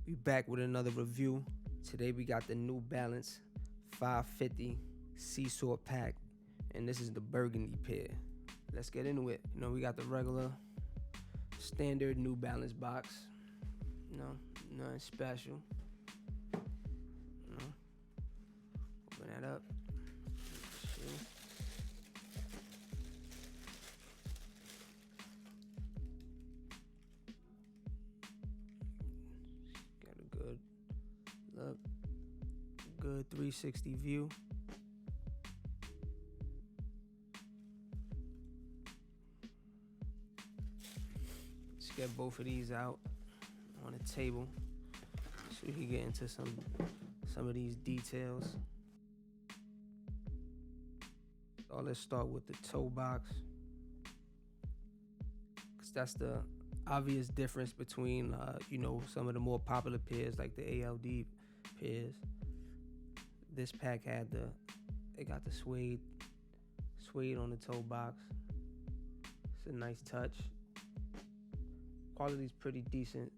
We back with another review. Today we got the New Balance 550 Seesaw Pack, and this is the Burgundy pair. Let's get into it. We got the regular standard New Balance box. Nothing special. Open that up. Got a good look, good 360 view. Let's get both of these out on the table so we can get into some of these details. So let's start with the toe box, because that's the obvious difference between some of the more popular pairs like the ALD pairs. This pack it got the suede on the toe box. It's a nice touch. Quality's pretty decent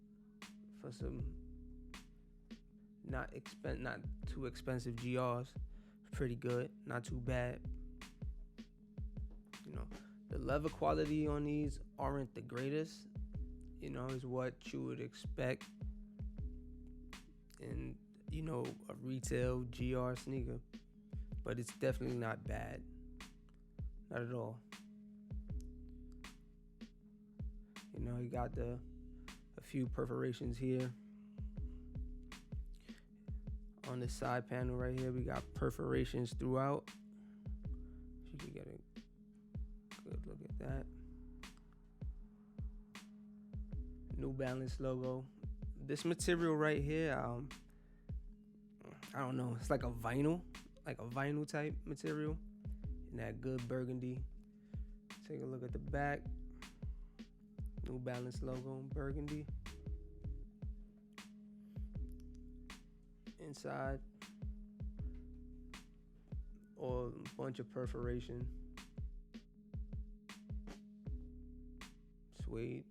for some not too expensive GRs. It's pretty good, not too bad. The leather quality on these aren't the greatest, is what you would expect in, a retail GR sneaker. But it's definitely not bad. Not at all. You got a few perforations here. On the side panel right here, we got perforations throughout. If you can get a good look at that. New Balance logo. This material right here, I don't know. It's like a vinyl type material, in that good burgundy. Take a look at the back. New Balance logo, Burgundy. Inside, or a bunch of perforation. Suede.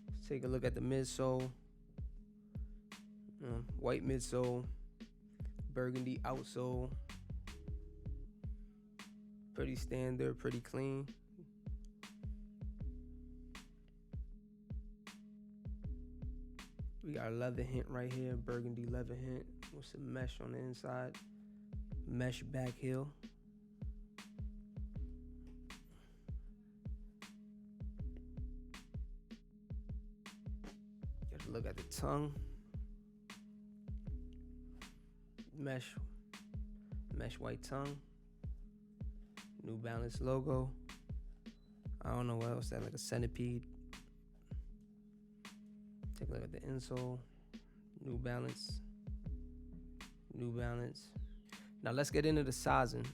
Let's take a look at the midsole. White midsole, burgundy outsole. Pretty standard, pretty clean. We got a leather hint right here, burgundy leather hint with some mesh on the inside. Mesh back heel. Get a look at the tongue. Mesh white tongue. New Balance logo. I don't know what else that, like a centipede. Take a look at the insole. New Balance. Now let's get into the sizing.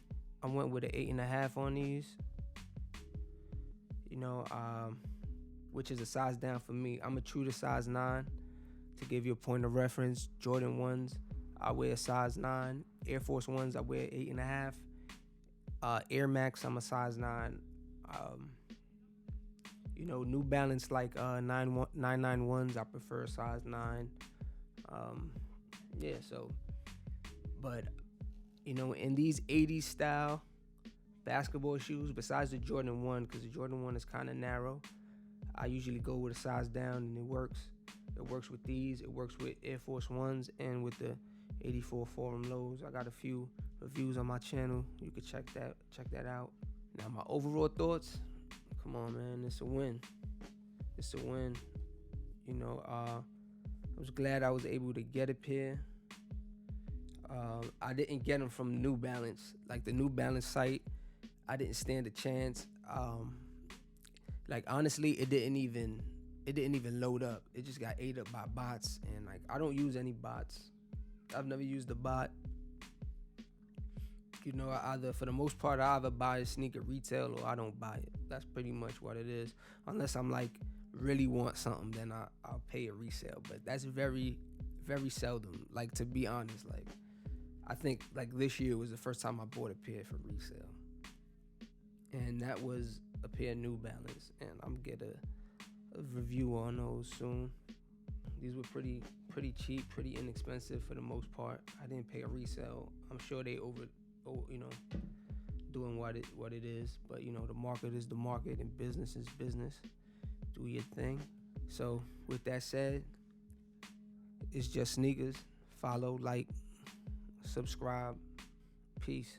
I went with an 8.5 on these. Which is a size down for me. I'm a true to size 9. To give you a point of reference, Jordan 1s, I wear a size 9. Air Force 1s, I wear 8.5. Air Max, I'm a size 9. New Balance like 991s, I prefer size 9. But in these 80s style basketball shoes, besides the Jordan 1, because the Jordan 1 is kind of narrow, I usually go with a size down, and it works. It works with these. It works with Air Force 1s and with the 84 Forum Lows. I got a few reviews on my channel. You can check that out. Now, my overall thoughts. Come on, man. It's a win. I was glad I was able to get a pair. I didn't get them from New Balance. Like the New Balance site, I didn't stand a chance. Honestly, it didn't even load up. It just got ate up by bots, and I don't use any bots. I've never used a bot. For the most part, I either buy a sneaker retail or I don't buy it. That's pretty much what it is. Unless I'm really want something, then I'll pay a resale. But that's very, very seldom. To be honest, I think this year was the first time I bought a pair for resale. And that was a pair of New Balance. And I'm getting review on those soon. These were pretty cheap, pretty inexpensive for the most part. I didn't pay a resale. I'm sure they doing what it is, but the market is the market and business is business. Do your thing. So with that said, it's just sneakers. Follow, like, subscribe. Peace.